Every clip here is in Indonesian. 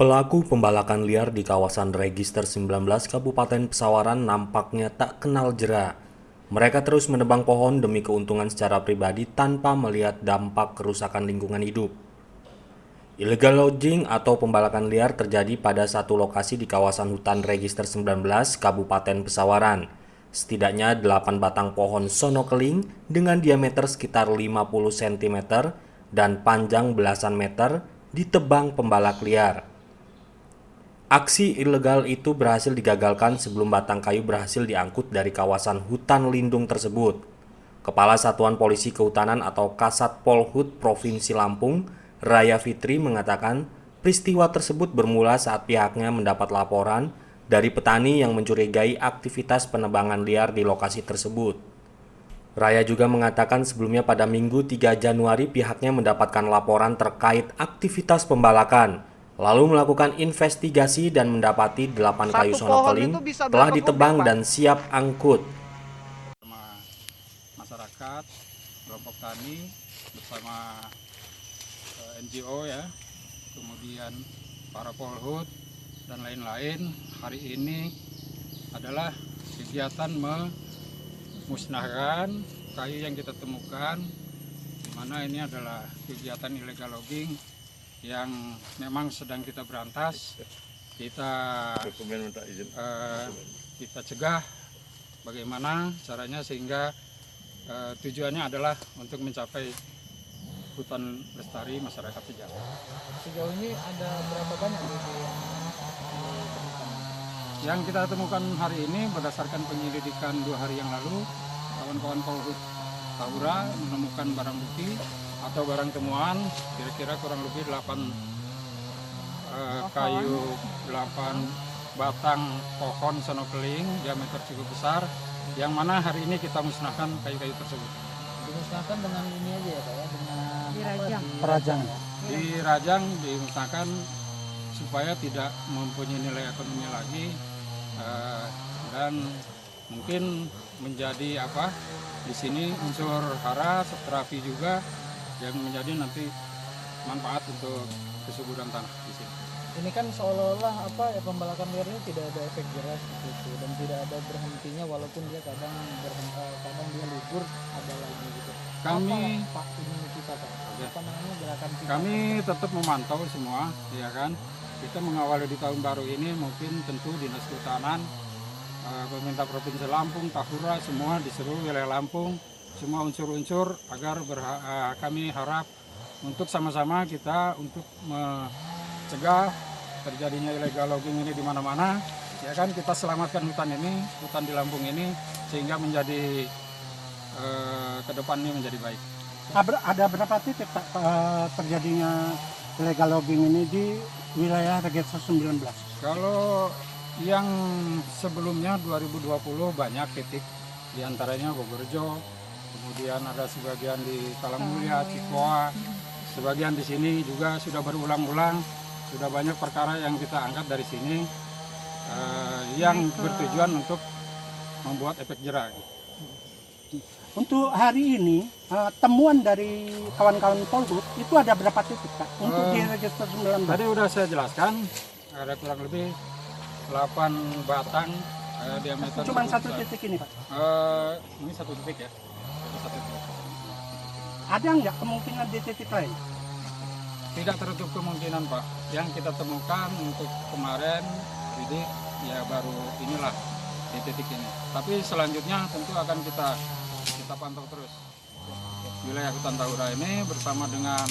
Pelaku pembalakan liar di kawasan Register 19 Kabupaten Pesawaran nampaknya tak kenal jera. Mereka terus menebang pohon demi keuntungan secara pribadi tanpa melihat dampak kerusakan lingkungan hidup. Illegal logging atau pembalakan liar terjadi pada satu lokasi di kawasan hutan Register 19 Kabupaten Pesawaran. Setidaknya 8 batang pohon sono keling dengan diameter sekitar 50 cm dan panjang belasan meter ditebang pembalak liar. Aksi ilegal itu berhasil digagalkan sebelum batang kayu berhasil diangkut dari kawasan hutan lindung tersebut. Kepala Satuan Polisi Kehutanan atau Kasat Polhut Provinsi Lampung, Raya Fitri mengatakan peristiwa tersebut bermula saat pihaknya mendapat laporan dari petani yang mencurigai aktivitas penebangan liar di lokasi tersebut. Raya juga mengatakan sebelumnya pada Minggu 3 Januari pihaknya mendapatkan laporan terkait aktivitas pembalakan, lalu melakukan investigasi dan mendapati 8 kayu Satu sono pohon itu keling bisa telah berapa kubik, ditebang Pak? dan siap angkut. Bersama masyarakat, kelompok tani, bersama NGO ya, kemudian para polhut dan lain-lain. Hari ini adalah kegiatan memusnahkan kayu yang kita temukan, di mana ini adalah kegiatan illegal logging yang memang sedang kita berantas. Kita cegah bagaimana caranya sehingga tujuannya adalah untuk mencapai hutan lestari masyarakat sejahtera. Sejauh ini ada berapa banyak Yang kita temukan hari ini berdasarkan penyelidikan 2 hari yang lalu, kawan-kawan Polhut Tahura menemukan barang bukti atau barang temuan kira-kira kurang lebih 8 kayu, 8 batang pohon sono keling diameter cukup besar, yang mana hari ini kita musnahkan kayu-kayu tersebut. dimusnahkan dengan ini aja ya Pak ya, dengan dirajang. perajang. Dirajang, dimusnahkan supaya tidak mempunyai nilai ekonomi lagi, dan mungkin menjadi di sini unsur hara terapi juga yang menjadi nanti manfaat untuk kesuburan tanah di sini. Ini kan seolah-olah pembalakan liar ini tidak ada efek jerah seperti itu dan tidak ada berhentinya walaupun dia kadang dia libur ada lagi gitu. Kami Pak ini kita Pak, gerakan kita? Kami tetap memantau semua, ya kan. Kita mengawali di tahun baru ini mungkin tentu Dinas Kehutanan, pemerintah Provinsi Lampung, Tahura, semua di seluruh wilayah Lampung, semua unsur-unsur agar kami harap untuk sama-sama kita untuk mencegah terjadinya illegal logging ini di mana-mana, ya kan. Kita selamatkan hutan ini, hutan di Lampung ini, sehingga menjadi ke depannya menjadi baik. Ada berapa titik terjadinya illegal logging ini di wilayah Register 19? Kalau yang sebelumnya 2020 banyak titik, diantaranya Bogorjo, kemudian ada sebagian di Talamulya, Cikoa, sebagian di sini juga sudah berulang-ulang, sudah banyak perkara yang kita angkat dari sini yang bertujuan untuk membuat efek jerah. Untuk hari ini temuan dari kawan-kawan Polhut itu ada berapa titik Pak untuk di Register 19? Tadi udah saya jelaskan, ada kurang lebih 8 batang diameter. Cuma satu titik ini Pak? Ini satu titik ya. Satu titik. Ada nggak kemungkinan di titik lain? Tidak tertutup kemungkinan Pak. Yang kita temukan untuk kemarin jadi ya baru inilah di titik ini. Tapi selanjutnya tentu akan kita pantau terus wilayah hutan Tahura ini bersama dengan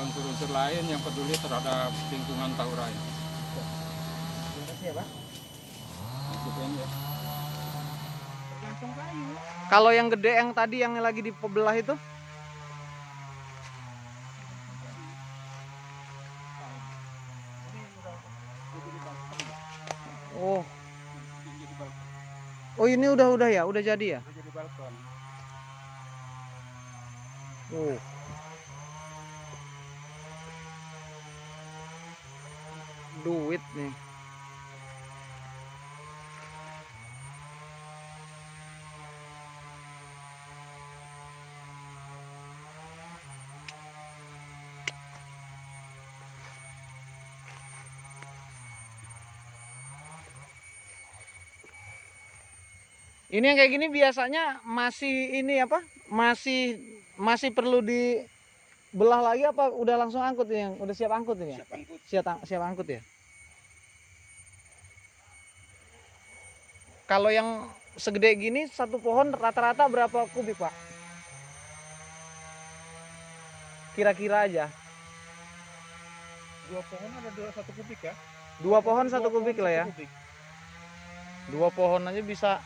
unsur-unsur lain yang peduli terhadap lingkungan Tahura ini. Terima kasih ya Pak. Kalau yang gede yang tadi yang lagi dibelah itu? Oh. Oh ini udah ya, udah jadi ya? Oh. Duit nih. Ini yang kayak gini biasanya masih ini apa? Masih perlu dibelah lagi apa udah langsung angkut ini yang udah siap angkut ini ya? Siap angkut ya. Kalau yang segede gini satu pohon rata-rata berapa kubik, Pak? Kira-kira aja. 2 pohon ada 1 kubik ya. 2 pohon 1 kubik lah ya. 2 pohon aja bisa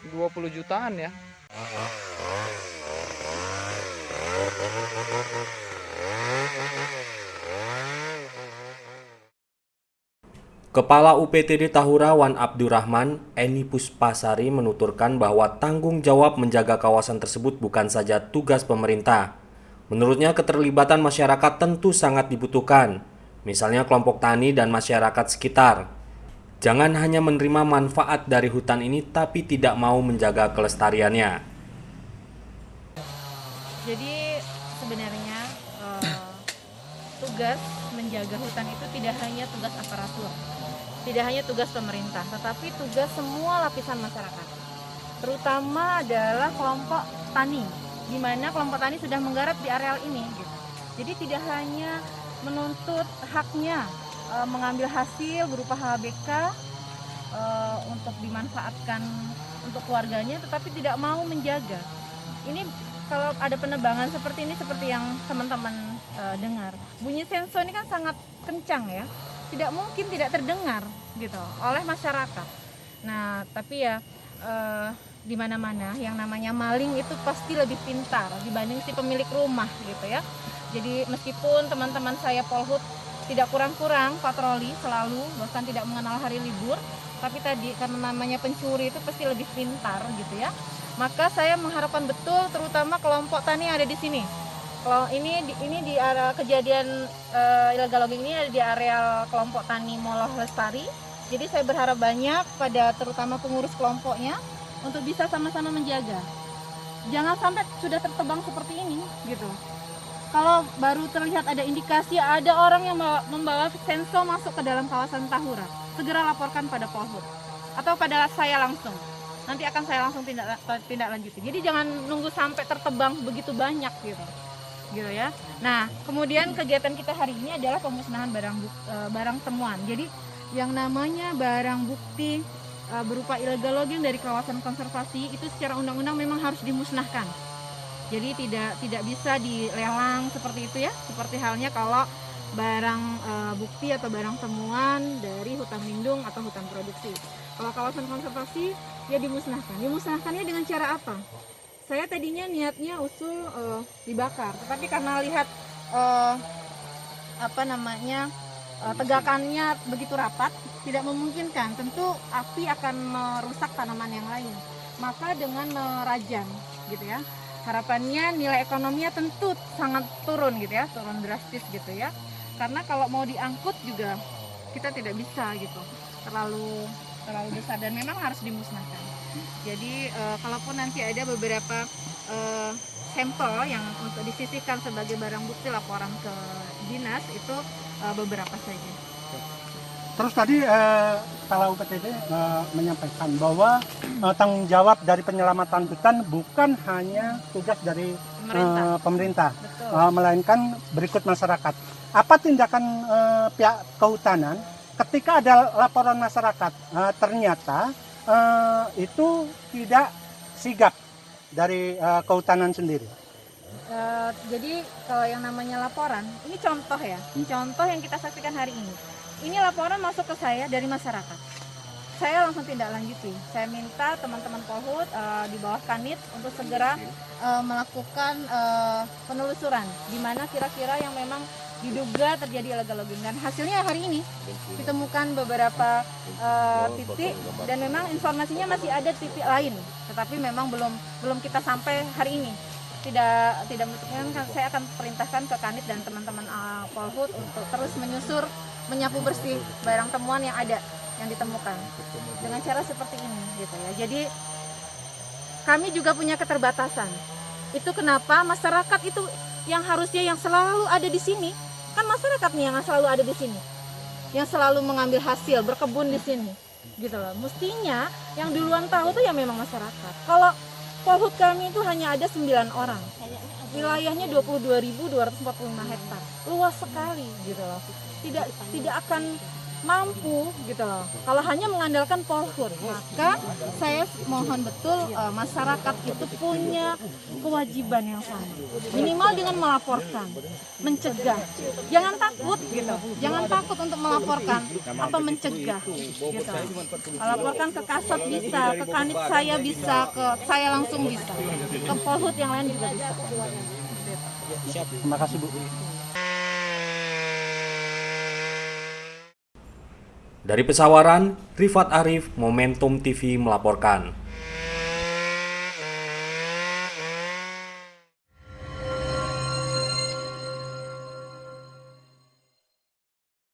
20 jutaan ya. Kepala UPTD Tahura Wan Abdurrahman, Eni Puspasari menuturkan bahwa tanggung jawab menjaga kawasan tersebut bukan saja tugas pemerintah. Menurutnya keterlibatan masyarakat tentu sangat dibutuhkan, misalnya kelompok tani dan masyarakat sekitar. Jangan hanya menerima manfaat dari hutan ini tapi tidak mau menjaga kelestariannya. Jadi sebenarnya tugas menjaga hutan itu tidak hanya tugas aparatur, tidak hanya tugas pemerintah, tetapi tugas semua lapisan masyarakat. Terutama adalah kelompok tani, di mana kelompok tani sudah menggarap di areal ini. Gitu. Jadi tidak hanya menuntut haknya mengambil hasil berupa HBK untuk dimanfaatkan untuk keluarganya, tetapi tidak mau menjaga. Ini kalau ada penebangan seperti ini, seperti yang teman-teman dengar, bunyi senso ini kan sangat kencang ya, tidak mungkin tidak terdengar gitu oleh masyarakat. Nah, tapi ya di mana-mana yang namanya maling itu pasti lebih pintar dibanding si pemilik rumah gitu ya. Jadi meskipun teman-teman saya Polhut tidak kurang-kurang patroli selalu, bahkan tidak mengenal hari libur, tapi tadi karena namanya pencuri itu pasti lebih pintar gitu ya. Maka saya mengharapkan betul terutama kelompok tani yang ada di sini. Kalau ini di area kejadian illegal logging ini ada di areal kelompok tani Moloh Lestari. Jadi saya berharap banyak pada terutama pengurus kelompoknya untuk bisa sama-sama menjaga. Jangan sampai sudah tertebang seperti ini gitu. Kalau baru terlihat ada indikasi ada orang yang membawa senso masuk ke dalam kawasan Tahura, segera laporkan pada Polhut atau pada saya langsung. Nanti akan saya langsung tindak lanjuti. Jadi jangan nunggu sampai tertebang begitu banyak gitu ya. Nah, kemudian kegiatan kita hari ini adalah pemusnahan barang temuan. Jadi yang namanya barang bukti berupa illegal logging dari kawasan konservasi itu secara undang-undang memang harus dimusnahkan. Jadi tidak bisa dilelang seperti itu ya. Seperti halnya kalau barang bukti atau barang temuan dari hutan lindung atau hutan produksi. Kalau kawasan konservasi ya dimusnahkan. Dimusnahkannya dengan cara apa? Saya tadinya niatnya usul dibakar, tetapi karena lihat tegakannya begitu rapat, tidak memungkinkan. Tentu api akan merusak tanaman yang lain. Maka dengan merajam gitu ya. Harapannya nilai ekonominya tentu sangat turun gitu ya, turun drastis gitu ya. Karena kalau mau diangkut juga kita tidak bisa gitu, terlalu besar dan memang harus dimusnahkan. Jadi kalaupun nanti ada beberapa sampel yang untuk disisihkan sebagai barang bukti laporan ke dinas itu beberapa saja. Terus tadi Kepala UPTD menyampaikan bahwa tanggung jawab dari penyelamatan hutan bukan hanya tugas dari pemerintah, melainkan berikut masyarakat. Apa tindakan pihak kehutanan ketika ada laporan masyarakat ternyata itu tidak sigap dari kehutanan sendiri? Jadi kalau yang namanya laporan, ini contoh ya, contoh yang kita saksikan hari ini. Ini laporan masuk ke saya dari masyarakat. Saya langsung tindak lanjuti. Saya minta teman-teman Polhut di bawah Kanit untuk segera melakukan penelusuran di mana kira-kira yang memang diduga terjadi illegal logging, dan hasilnya hari ini ditemukan beberapa titik dan memang informasinya masih ada titik lain, tetapi memang belum kita sampai hari ini. Tidak menentukan. Saya akan perintahkan ke Kanit dan teman-teman Polhut untuk terus menyusur, menyapu bersih barang temuan yang ada, yang ditemukan dengan cara seperti ini gitu ya. Jadi kami juga punya keterbatasan. Itu kenapa masyarakat itu yang harusnya yang selalu ada di sini, kan masyarakat nih yang selalu ada di sini, yang selalu mengambil hasil berkebun di sini. gitu loh. Mestinya yang duluan tahu tuh ya memang masyarakat. Kalau Polhut kami itu hanya ada 9 orang. Wilayahnya 22.245 hektar. Luas sekali gitu loh. Tidak akan mampu gitu loh kalau hanya mengandalkan Polhut. Maka saya mohon betul masyarakat itu punya kewajiban yang sama, minimal dengan melaporkan, mencegah. Jangan takut gitu, jangan takut untuk melaporkan, apa mencegah gitu. Laporkan ke Kasat bisa, ke Kanit saya bisa, ke saya langsung bisa, ke Polhut yang lain juga bisa. Terima kasih Bu. Dari Pesawaran, Rifat Arif, Momentum TV melaporkan.